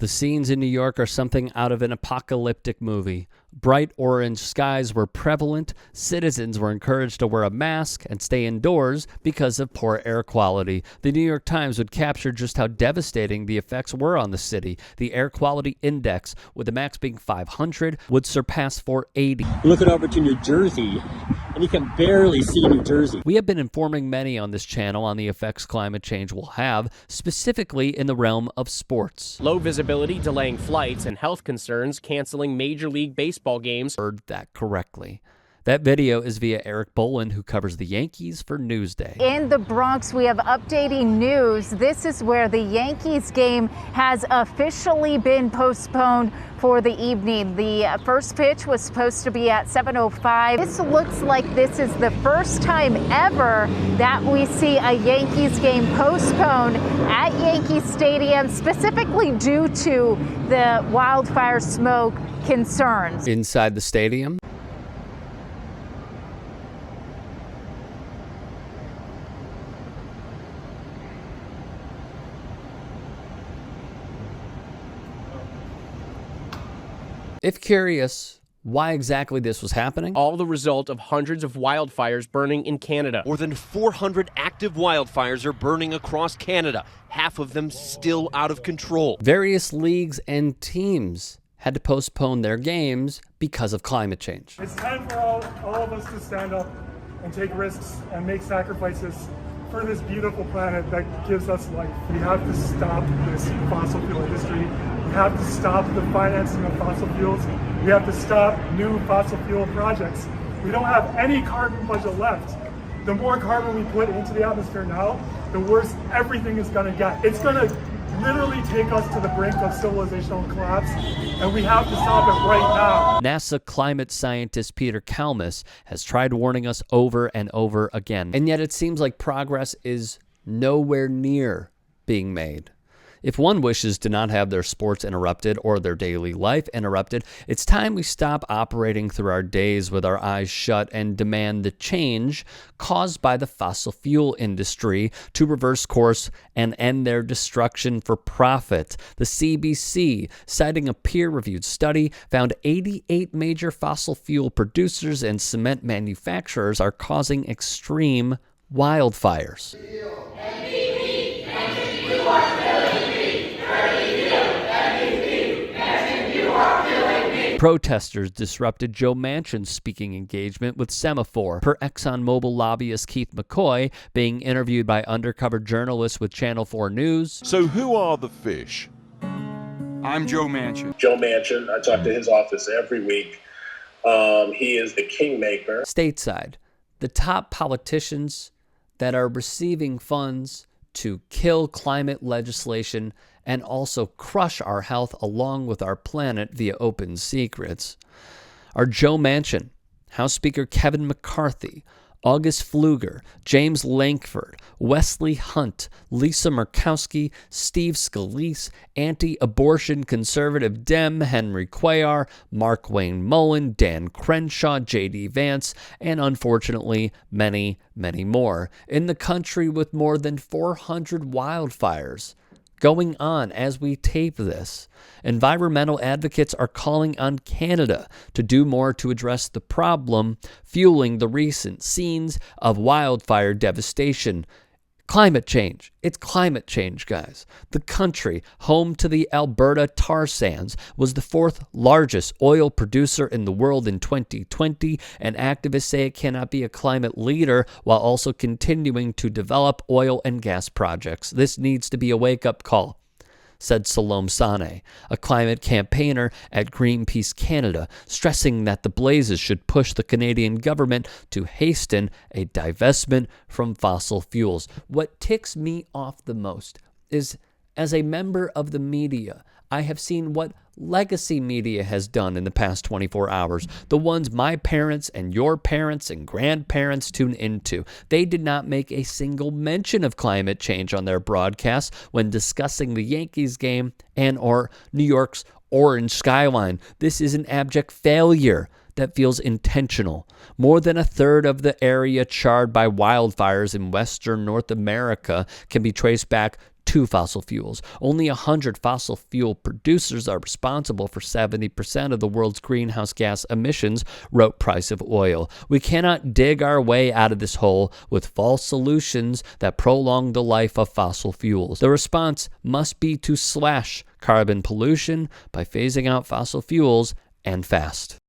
The scenes in New York are something out of an apocalyptic movie. Bright orange skies were prevalent, citizens were encouraged to wear a mask and stay indoors because of poor air quality. The New York Times would capture just how devastating the effects were on the city. The air quality index, with the max being 500, would surpass 480. Looking over to New Jersey, and you can barely see New Jersey. We have been informing many on this channel on the effects climate change will have, specifically in the realm of sports. Low visibility, delaying flights, and health concerns canceling Major League Baseball games. Heard that correctly. That video is via Eric Bolin, who covers the Yankees for Newsday. In the Bronx, we have updating news. This is where the Yankees game has officially been postponed for the evening. The first pitch was supposed to be at 7:05. This looks like this is the first time ever that we see a Yankees game postponed at Yankee Stadium, specifically due to the wildfire smoke concerns. Inside the stadium, if curious why exactly this was happening, All the result of hundreds of wildfires burning in Canada. More than 400 active wildfires are burning across Canada, half of them still out of control. various leagues and teams had to postpone their games because of climate change. It's time for all of us to stand up and take risks and make sacrifices for this beautiful planet that gives us life. We have to stop this fossil fuel industry. We have to stop the financing of fossil fuels. We have to stop new fossil fuel projects. We don't have any carbon budget left. The more carbon we put into the atmosphere now, the worse everything is gonna get. It's gonna literally take us to the brink of civilizational collapse, and we have to stop it right now. NASA climate scientist Peter Kalmus has tried warning us over and over again, and yet it seems like progress is nowhere near being made. If one wishes to not have their sports interrupted or their daily life interrupted, it's time we stop operating through our days with our eyes shut and demand the change caused by the fossil fuel industry to reverse course and end their destruction for profit. The CBC, citing a peer-reviewed study, found 88 major fossil fuel producers and cement manufacturers are causing extreme wildfires. Protesters disrupted Joe Manchin's speaking engagement with Semaphore, per ExxonMobil lobbyist Keith McCoy being interviewed by undercover journalists with Channel 4 News. So who are the fish? I'm Joe Manchin. Joe Manchin, I talk to his office every week. He is the kingmaker. Stateside, the top politicians that are receiving funds to kill climate legislation and also crush our health along with our planet via open secrets are Joe Manchin, House Speaker Kevin McCarthy, August Pfluger, James Lankford, Wesley Hunt, Lisa Murkowski, Steve Scalise, anti-abortion conservative Dem Henry Cuellar, Mark Wayne Mullen, Dan Crenshaw, J.D. Vance, and unfortunately many, many more. In the country with more than 400 wildfires going on as we tape this, environmental advocates are calling on Canada to do more to address the problem fueling the recent scenes of wildfire devastation. Climate change. It's climate change, guys. The country, home to the Alberta tar sands, was the fourth largest oil producer in the world in 2020, and activists say it cannot be a climate leader while also continuing to develop oil and gas projects. This needs to be a wake-up call, said Salome Sane, a climate campaigner at Greenpeace Canada, stressing that the blazes should push the Canadian government to hasten a divestment from fossil fuels. What ticks me off the most is, as a member of the media, I have seen what legacy media has done in the past 24 hours, the ones my parents and your parents and grandparents tune into. They did not make a single mention of climate change on their broadcasts when discussing the Yankees game and or New York's orange skyline. This is an abject failure that feels intentional. More than a third of the area charred by wildfires in Western North America can be traced back to fossil fuels. Only 100 fossil fuel producers are responsible for 70% of the world's greenhouse gas emissions, wrote Price of Oil. We cannot dig our way out of this hole with false solutions that prolong the life of fossil fuels. The response must be to slash carbon pollution by phasing out fossil fuels, and fast.